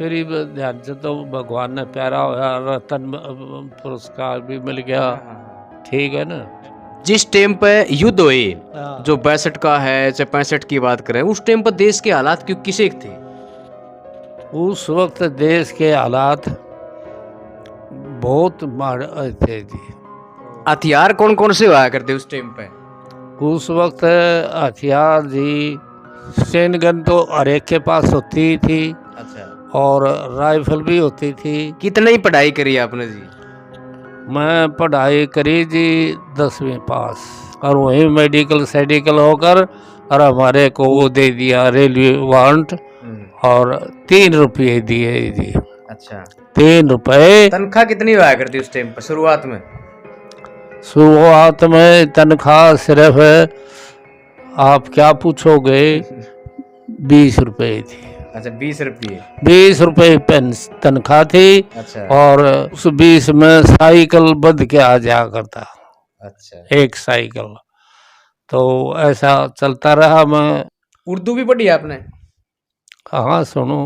मेरी ध्यान से तो भगवान ने प्यारा होया, रतन पुरस्कार भी मिल गया। ठीक है ना। जिस टाइम पे युद्ध हुए, हाँ। जो 62 का है चाहे 65 की बात करें, उस टाइम पर देश के हालात क्यों किसे थे? उस वक्त देश के हालात बहुत माड़े थे जी। हथियार कौन कौन से हुआ करते उस टाइम पे? उस वक्त हथियार जी, स्टेन गन तो हर एक के पास होती ही थी अच्छा। और राइफल भी होती थी। कितनी पढ़ाई करी आपने जी? मैं पढ़ाई करी जी 10वीं पास, और वहीं मेडिकल सेडिकल होकर और हमारे को वो दे दिया रेलवे वारंट, और 3 रुपये दिए जी। अच्छा। 3 रुपये। तनख्वाह कितनी हुआ करती उस टाइम पर शुरुआत में? शुरुआत में तनख्वाह सिर्फ, आप क्या पूछोगे, 20 रुपये थी। अच्छा, 20 रुपये। 20 रुपये तनख्वाह थी। अच्छा। और उस 20 में साइकिल बंध के आ जाया करता। अच्छा। एक साइकिल। तो ऐसा चलता रहा। मैं उर्दू भी पढ़ी आपने? हाँ सुनो,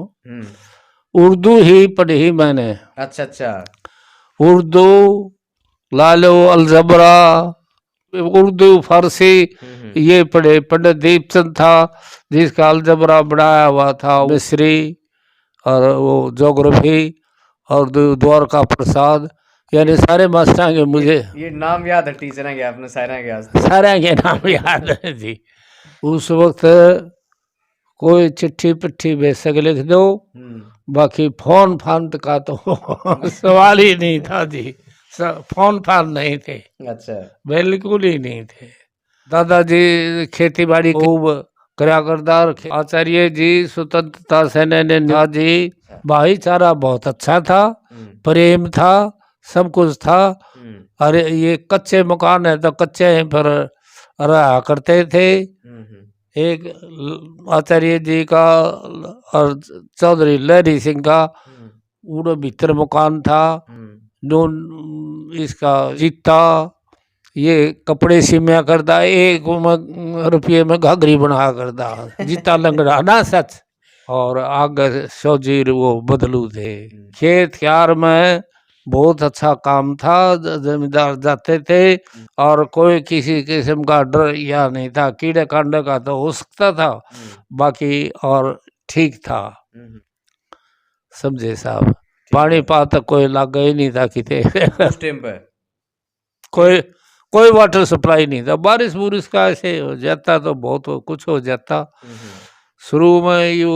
उर्दू ही पढ़ी मैंने। अच्छा अच्छा। उर्दू, लालो, अलजबरा, उर्दू, फारसी ये पढ़े। पंडित दीपचंद था जिसका अलजबरा बनाया हुआ था, मिस्री, और वो ज्योग्राफी, और द्वारका प्रसाद, यानी सारे मास्टर के मुझे ये नाम याद है टीचर के आपने? सारे के नाम याद है जी। उस वक्त कोई चिट्ठी पिट्ठी बेशक लिख दो, बाकी फोन फान का तो सवाल ही नहीं था जी। फोन फान नहीं थे। अच्छा। बिल्कुल ही नहीं थे। दादाजी खेती बाड़ी खूब करा करदार। आचार्य जी स्वतंत्रता सेनानी जी, भाईचारा बहुत अच्छा था, प्रेम था, सब कुछ था। अरे ये कच्चे मकान है तो कच्चे पर रहा करते थे। एक आचार्य जी का और चौधरी लहरी सिंह का उड़ो भीतर मकान था। नून इसका जीता ये कपड़े सिमया करता, 1 रुपये में घाघरी बना करता, जीता लंगड़ा ना सच। और आगे शौजीर वो बदलू थे। खेत क्यार में बहुत अच्छा काम था, जमींदार जाते थे और कोई किसी किस्म का डर या नहीं था। कीड़े कांडे का तो हो सकता था, बाकी और ठीक था। समझे साहब। पानी पा तक कोई लागा ही नहीं था किते। उस टाइम पे कोई वाटर सप्लाई नहीं था। बारिश बुरिश का ऐसे हो जाता तो बहुत कुछ हो जाता। शुरू में यू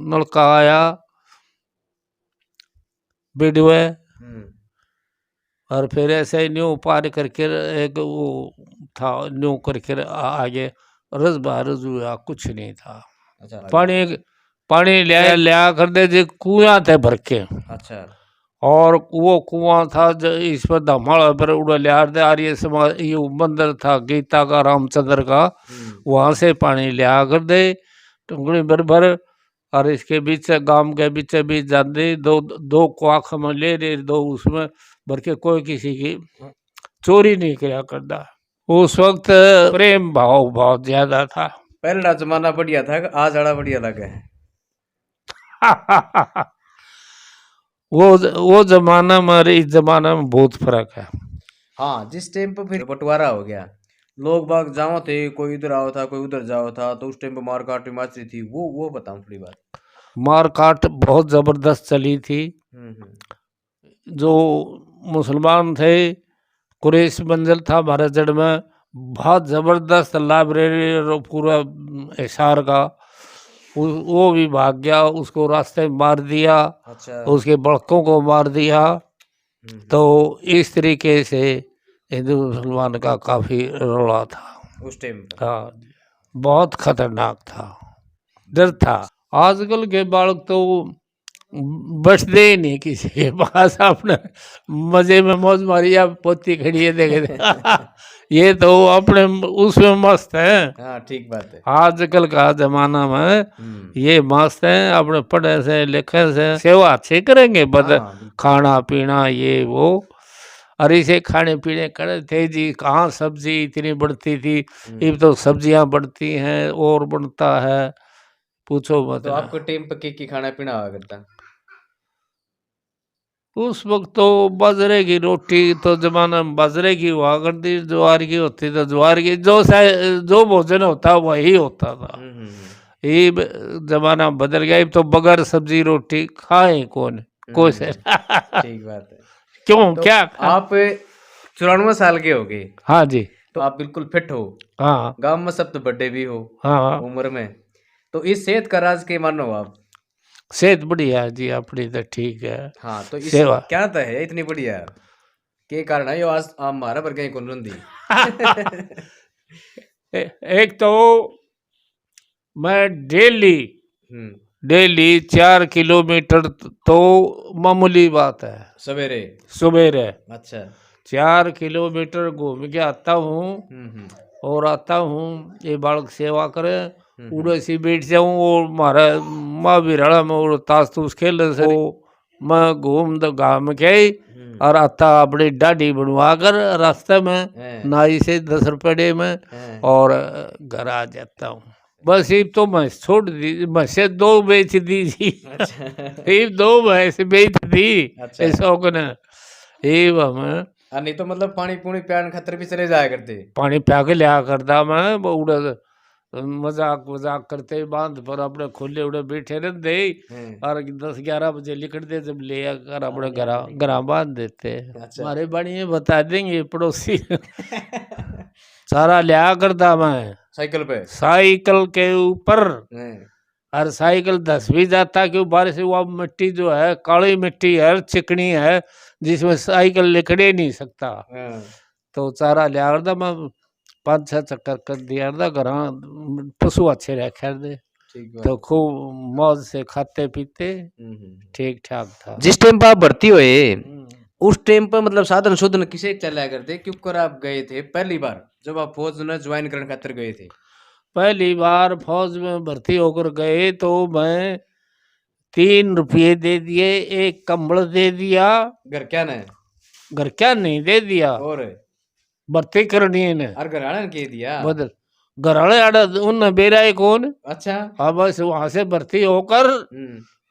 नलका आया बिडवे, और फिर ऐसे न्यू पार करके एक वो था, न्यू करके आगे रजबा रज हुआ, कुछ नहीं था। अच्छा। पानी लिया कर दे जी, कुआं थे भर के। अच्छा। और वो कुआं था इस पर धमाड़ा पर उड़ा लिया दे। आर्य समाज ये मंदिर था गीता का, रामचंद्र का, वहां से पानी लिया कर दे टुकड़ी भर भर। और इसके बीच गांव के बीच बीच जाते दो क्वाख में ले रहे, दो उसमें भर के। कोई किसी की चोरी नहीं किया करता। उस वक्त प्रेम भाव बहुत ज्यादा था। पहला जमाना बढ़िया था, आज वाला बढ़िया लगा है? वो जमाना हमारे इस जमाना में बहुत फर्क है। हाँ, जिस टाइम पर फिर बंटवारा हो गया, लोग बाग जाओ थे, कोई इधर आओ था, कोई उधर जाओ था, तो उस टाइम पे मार काट मची थी। वो बताऊं थोड़ी बात। मार काट बहुत जबरदस्त चली थी। जो मुसलमान थे, कुरैश मंजिल था हमारे जड़ में, बहुत जबरदस्त लाइब्रेरी पूरा हिसार का, वो भी भाग गया। उसको रास्ते में मार दिया। अच्छा। उसके बड़कों को मार दिया। तो इस तरीके से हिंदू मुसलमान का काफी रोड़ा था उस टाइम। हाँ, बहुत खतरनाक था, डर था। आजकल के बालक तो बैठते ही नहीं किसी के पास, अपने मजे में मौज मारी। या पोती खड़ी है देखे ये तो अपने उसमें मस्त है। हाँ, ठीक बात है। आजकल का जमाना में ये मस्त है, अपने पढ़े से लिखे से सेवा अच्छे करेंगे, खाना पीना ये वो। और इसे खाने पीने करे थे जी, कहाँ सब्जी इतनी बढ़ती थी। अब तो सब्जियां बढ़ती हैं और बनता है, पूछो मत। तो आपको टाइम पर की खाना पीना हुआ करता? उस वक्त तो बाजरे की रोटी तो जमाना में बाजरे की हुआ करती, ज्वार की होती तो ज्वार की, जो भोजन होता वही होता था। ये जमाना बदल गया, अब तो बगैर सब्जी रोटी खाए कौन, कोई से ठीक बात है। क्यों तो क्या आप 94 साल के हो गए, हाँ जी, तो आप बिल्कुल फिट हो, हाँ गांव में सब तो बड़े भी हो हाँ, उम्र में, तो इस सेहत का राज के मानो आप? सेहत बढ़िया है जी अपनी तो ठीक है। हाँ, तो इस सेवा क्या तो है इतनी बढ़िया के कारण है यो आज आप हमारा पर कहीं कौन रंदी? एक तो मैं डेली डेली 4 किलोमीटर तो मामूली बात है, सवेरे सवेरे अच्छा 4 किलोमीटर घूम के आता हूँ और आता हूँ, ये बालक सेवा करे, उड़े सी बैठ जाऊँ और मारा माँ भी रड़ा में और ताश तूस खेल से मैं घूम घाम के और आता अपनी दाढ़ी बनवा कर रास्ते में नाई से 10 रुपये में और घर आ जाता हूँ। बस ये तो मैं छोड़ दी, भैंसे 2 बेच दी थी। ये 2 भैंस बेच दी शौक ने, ये हमें नहीं तो मतलब पानी पूनी प्यान खतर भी चले जाया करते, पानी प्या के लिया करता मैं, उड़े मजाक वजाक करते बांध पर अपने खुले उड़े बैठे रहते और 10-11 बजे निकलते, जब ले कर अपने घर बांध देते। हमारे बढ़िया बता देंगे पड़ोसी सारा लिया करता मैं साइकिल पे, साइकिल के ऊपर, और साइकिल धस भी जाता क्यों, बारिश से वो मिट्टी जो है काली मिट्टी है, चिकनी है, जिसमें साइकिल लिखड़े नहीं सकता, तो चारा लिया करता मैं, 5-6 चक्कर कर दिया था, घर पशु अच्छे रखे थे, तो खूब मौज से खाते पीते ठीक ठाक था। जिस टाइम पर आप भर्ती हुए उस टाइम पर मतलब साधन शोधन किसे चलाया करते, क्यों आप गए थे पहली बार जब आप फौज में ज्वाइन करने खातिर गए थे? पहली बार फौज में भर्ती होकर गए तो मैं 3 रुपये दे दिए, एक कंबल दे दिया, घर क्या नहीं, घर क्या नहीं दे दिया, और भर्ती करनी है ना, और घर आने के दिया बदल घर वाले आड़ा उन बेरा कौन, अच्छा हाँ बस वहां से भर्ती होकर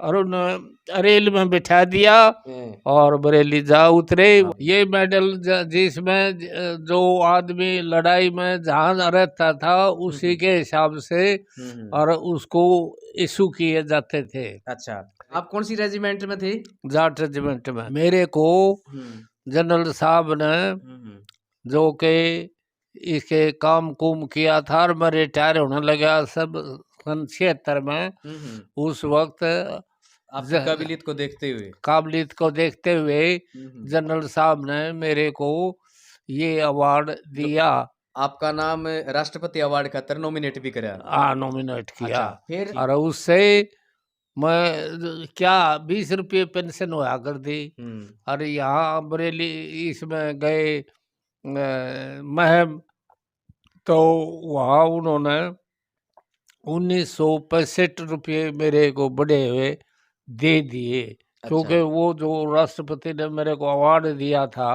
और उन रेल में बिठा दिया और बरेली जा उतरे। ये मेडल जिसमें जो आदमी लड़ाई में जहाँ रहता था उसी के हिसाब से और उसको इशू किए जाते थे। अच्छा, आप कौन सी रेजिमेंट में थे? जाट रेजिमेंट में। मेरे को जनरल साहब ने जो के इसके काम कुम किया था और मैं रिटायर होने लगा सब 76 में, उस वक्त आपकी काबिलियत को देखते हुए जनरल साहब ने मेरे को ये अवार्ड दिया। आपका नाम राष्ट्रपति अवार्ड खातर नॉमिनेट भी करा? हाँ, नॉमिनेट किया। अच्छा, फिर और उससे मैं क्या 20 रुपये पेंशन हुआ कर दी। और यहाँ बरेली इसमें गए महम, तो वहाँ उन्होंने 1965 रुपये मेरे को बढ़े हुए दे दिए। क्योंकि वो जो राष्ट्रपति ने मेरे को अवार्ड दिया था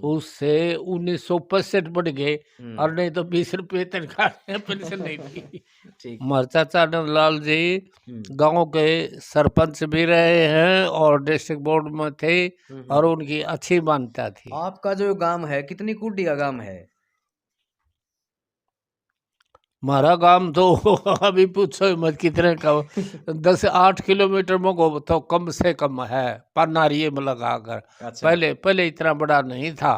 उससे 1965 बढ़ गए, और नहीं तो 20 रुपये तनख्वाह पेंशन नहीं थी। हमारे चाचा नंदलाल जी गांव के सरपंच भी रहे हैं और डिस्ट्रिक्ट बोर्ड में थे और उनकी अच्छी मान्यता थी। आपका जो गांव है कितनी कुटी का गांव है? हमारा गांव तो अभी पूछो मत कितने का 10-8 किलोमीटर में को तो कम से कम है पन्नारिये में लगाकर। अच्छा। पहले इतना बड़ा नहीं था।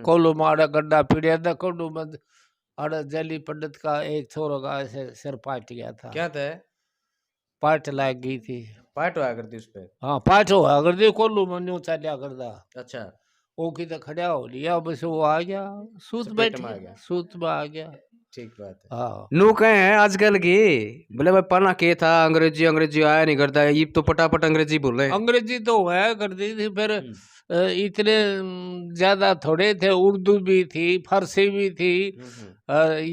कोलू माड़ा गड्ढा पीड़िया था, कोलू में अरे जली पंडित का एक छोरा का ऐसे सिर पाट गया था। क्या था? पाट लग गई थी। पाट हुआ करती उस पे? हाँ पाट हुआ करती, कोलू में न्यू चलिया करता। अच्छा, वो की तो खड़ा हो लिया, बस वो आ गया सूत बैठ गया, सूत में आ गया। ठीक बात है। हाँ, नु कहे हैं आजकल की बोले भाई पढ़ना के था, अंग्रेजी आया नहीं करता, ये तो पटापट अंग्रेजी बोल रहे। अंग्रेजी तो है करती थी, फिर इतने ज्यादा थोड़े थे, उर्दू भी थी, फारसी भी थी,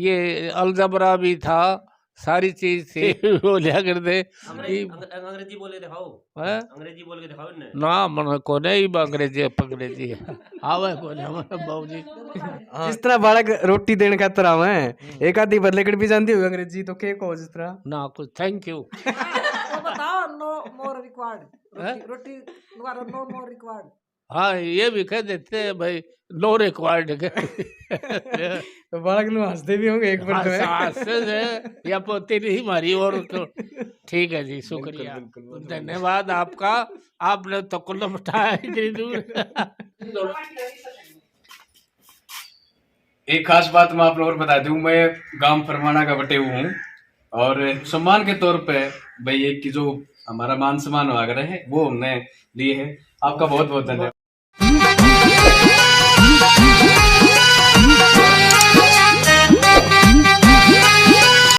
ये अलजबरा भी था, सारी चीज थी बोलिया करते। अंग्रेजी बोले दिखाओ, अंग्रेजी बोल के दिखाओ ना, मन को नहीं अंग्रेजी पंग्रेजी आवे को बाबूजी। जिस तरह बालक रोटी देने खातर आवे एक आधी बदलेकड़ भी जानती होगी अंग्रेजी, तो के को जिस तरह ना कुछ थैंक यू बताओ नो more required. Roti द्वारा no more required. हाँ ये भी कह देते हैं भाई नो रिक्वायर्ड के तो बालक लोग हंसते भी होंगे एक बार से या पोती नहीं मारी और तो ठीक है जी शुक्रिया धन्यवाद आपका आपने तो कलम उठाया इतनी दूर। एक खास बात मैं आप लोगों को बता दूं, मैं गांव फरमाना का बटे हुआ हूँ और सम्मान के तौर पे भाई एक की जो हमारा मान सम्मान वगैरह है वो हमने लिए है। आपका बहुत बहुत धन्यवाद।